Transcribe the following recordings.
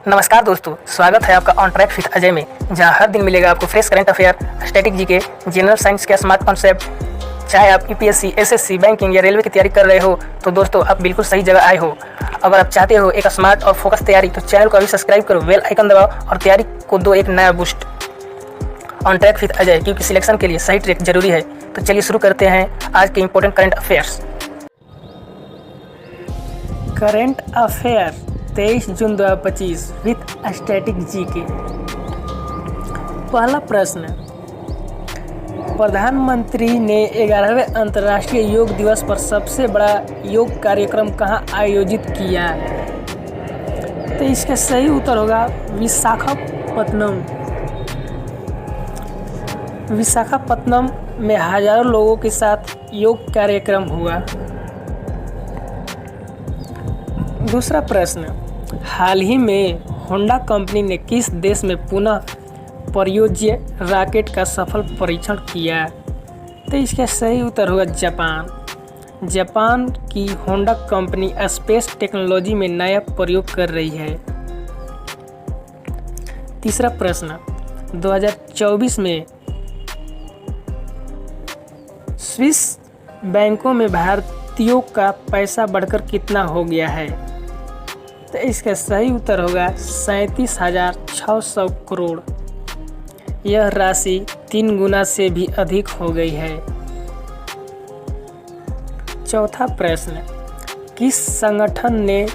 नमस्कार दोस्तों, स्वागत है आपका ऑन ट्रैक विद अजय में, जहां हर दिन मिलेगा आपको fresh current affair, static GK, general science के स्मार्ट कॉन्सेप्ट। चाहे आप यूपीएससी, एसएससी, बैंकिंग या रेलवे की तैयारी कर रहे हो तो दोस्तों आप बिल्कुल सही जगह आए हो। अगर आप चाहते हो एक स्मार्ट और फोकस तैयारी तो चैनल को अभी सब्सक्राइब करो, बेल आइकन दबाओ और तैयारी को दो एक नया boost. On track with Ajay, क्योंकि सिलेक्शन के लिए सही ट्रैक जरूरी है। तो चलिए शुरू करते हैं आज के important current affairs. Current affair 23 June 2025 with static GK. पहला प्रश्न, प्रधानमंत्री ने 11वें अंतर्राष्ट्रीय योग दिवस पर सबसे बड़ा योग कार्यक्रम कहाँ आयोजित किया? तो इसका सही उत्तर होगा विशाखापत्तनम। विशाखापत्तनम में हजारों लोगों के साथ योग कार्यक्रम हुआ। दूसरा प्रश्न, हाल ही में होंडा कंपनी ने किस देश में पुनः प्रयोज्य रॉकेट का सफल परीक्षण किया? तो इसका सही उत्तर होगा जापान। जापान की होंडा कंपनी स्पेस टेक्नोलॉजी में नया प्रयोग कर रही है। तीसरा प्रश्न, 2024 में स्विस बैंकों में भारतीयों का पैसा बढ़कर कितना हो गया है? तो इसका सही उत्तर होगा 37,600 करोड़। यह राशि 3 गुना से भी अधिक हो गई है। चौथा प्रश्न, किस संगठन ने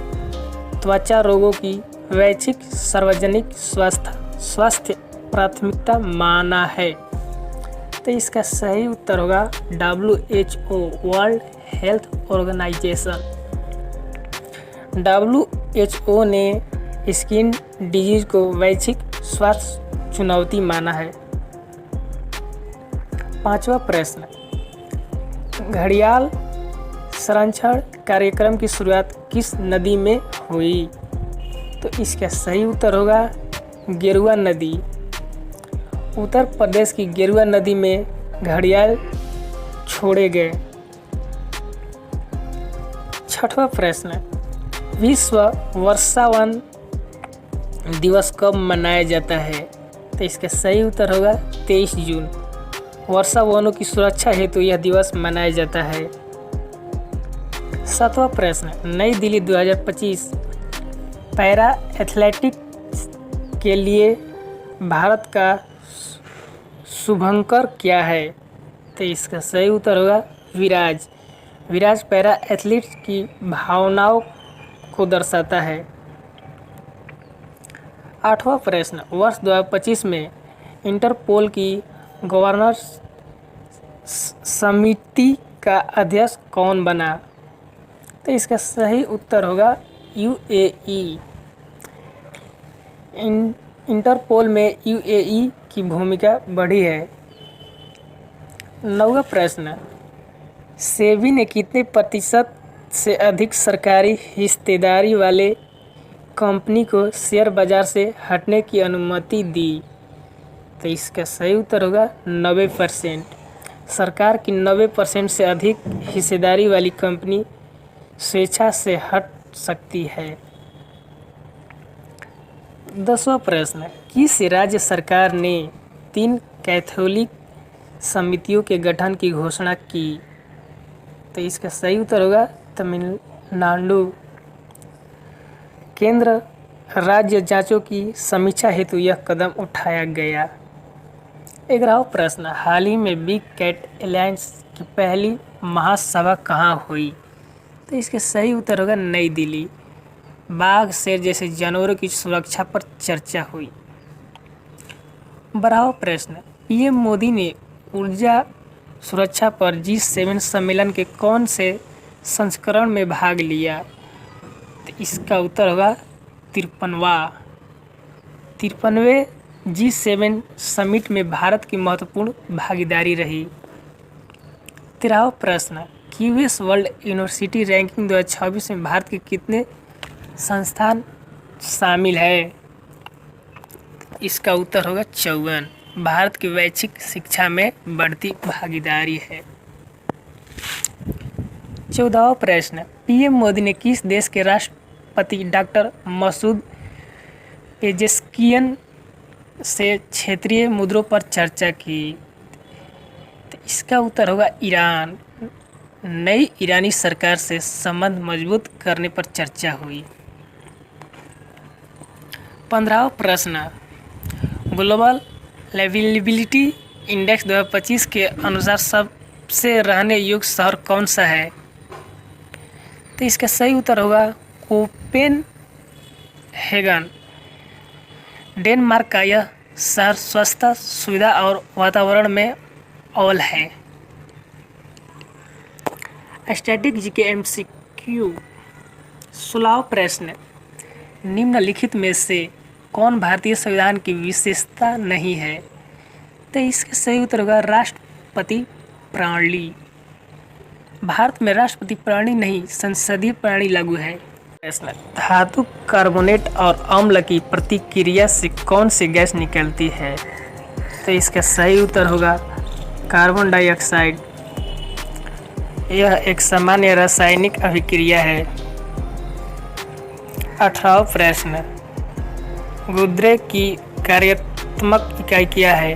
त्वचा रोगों की वैश्विक सार्वजनिक स्वास्थ्य प्राथमिकता माना है? तो इसका सही उत्तर होगा WHO, world health organisation. WHO ने स्किन डिजीज को वैश्विक स्वास्थ्य चुनौती माना है। पांचवा प्रश्न, घड़ियाल संरक्षण कार्यक्रम की शुरुआत किस नदी में हुई? तो इसका सही उत्तर होगा गेरुआ नदी। उत्तर प्रदेश की गेरुआ नदी में घड़ियाल छोड़े गए। छठवां प्रश्न, विश्व वर्षावन दिवस कब मनाया जाता है? तो इसका सही उत्तर होगा 23 जून। वर्षावनों की सुरक्षा हेतु यह दिवस मनाया जाता है। सातवां प्रश्न, नई दिल्ली 2025 पैरा एथलेटिक्स के लिए भारत का शुभंकर क्या है? तो इसका सही उत्तर होगा विराज। विराज पैरा एथलीट्स की भावनाओं को दर्शाता है। आठवां प्रश्न, वर्ष 2025 में इंटरपोल की गवर्नर्स समिति का अध्यक्ष कौन बना? तो इसका सही उत्तर होगा UAE। इंटरपोल में UAE की भूमिका बढ़ी है। नौवां प्रश्न, सेबी ने कितने प्रतिशत से अधिक सरकारी हिस्सेदारी वाले कंपनी को शेयर बाजार से हटने की अनुमति दी? तो इसका सही उत्तर होगा 90%। सरकार की 90% से अधिक हिस्सेदारी वाली कंपनी स्वेच्छा से हट सकती है। 10वां प्रश्न, किस राज्य सरकार ने 3 कैथोलिक समितियों के गठन की घोषणा की? तो इसका सही उत्तर होगा तमिलनाडु। केंद्र राज्य जांचों की समीक्षा हेतु यह कदम उठाया गया। 11वां प्रश्न, हाल ही में बिग कैट अलायंस की पहली महासभा कहाँ हुई? तो इसका सही उत्तर होगा नई दिल्ली। बाघ, शेर जैसे जानवरों की सुरक्षा पर चर्चा हुई। 12वां प्रश्न, PM मोदी ने ऊर्जा सुरक्षा पर G7 सम्मेलन के कौन से संस्करण में भाग लिया? तो इसका उत्तर होगा 53वें G7 समिट में भारत की महत्वपूर्ण भागीदारी रही। 13वां प्रश्न, QS वर्ल्ड यूनिवर्सिटी रैंकिंग 2026 में भारत के कितने संस्थान शामिल है? इसका उत्तर होगा 54। भारत की वैश्विक शिक्षा में बढ़ती भागीदारी है। 14वां प्रश्न, PM मोदी ने किस देश के राष्ट्रपति डॉक्टर मसूद पेजेस्कियन से क्षेत्रीय मुद्दों पर चर्चा की। तो इसका उत्तर होगा ईरान। नई ईरानी सरकार से संबंध मजबूत करने पर चर्चा हुई। 15वां प्रश्न, ग्लोबल लिविबिलिटी इंडेक्स 2025 के अनुसार सबसे रहने योग्य शहर कौन सा है? तो इसका सही उत्तर होगा कोपेनहेगन। डेनमार्क का यह शहर स्वच्छता, सुविधा और वातावरण में अव्वल है। स्टैटिक जीके एमसीक्यू 16वां प्रश्न, निम्नलिखित में से कौन भारतीय संविधान की विशेषता नहीं है? तो इसका सही उत्तर होगा राष्ट्रपति प्रणाली। भारत में राष्ट्रपति प्रणाली नहीं, संसदीय प्रणाली लागू है। प्रश्न, धातु कार्बोनेट और अम्ल की प्रतिक्रिया से कौन सी गैस निकलती है? तो इसका सही उत्तर होगा कार्बन डाइऑक्साइड। यह एक सामान्य रासायनिक अभिक्रिया है। 18वां प्रश्न, गुर्दे की कार्यात्मक इकाई क्या है?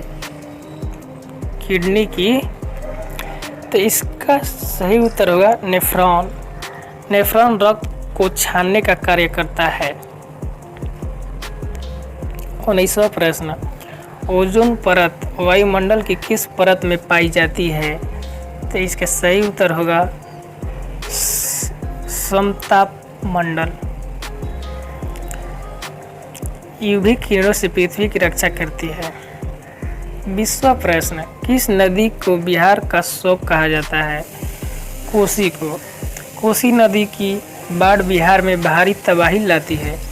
किडनी की। तो इसका सही उत्तर होगा नेफ्रॉन। नेफ्रॉन रक्त को छानने का कार्य करता है। 19वां प्रश्न, ओजोन परत वायुमंडल की किस परत में पाई जाती है? तो इसका सही उत्तर होगा समताप मंडल। यूवी किरणों से पृथ्वी की रक्षा करती है। 20वां प्रश्न, किस नदी को बिहार का शोक कहा जाता है? कोसी को। कोसी नदी की बाढ़ बिहार में भारी तबाही लाती है।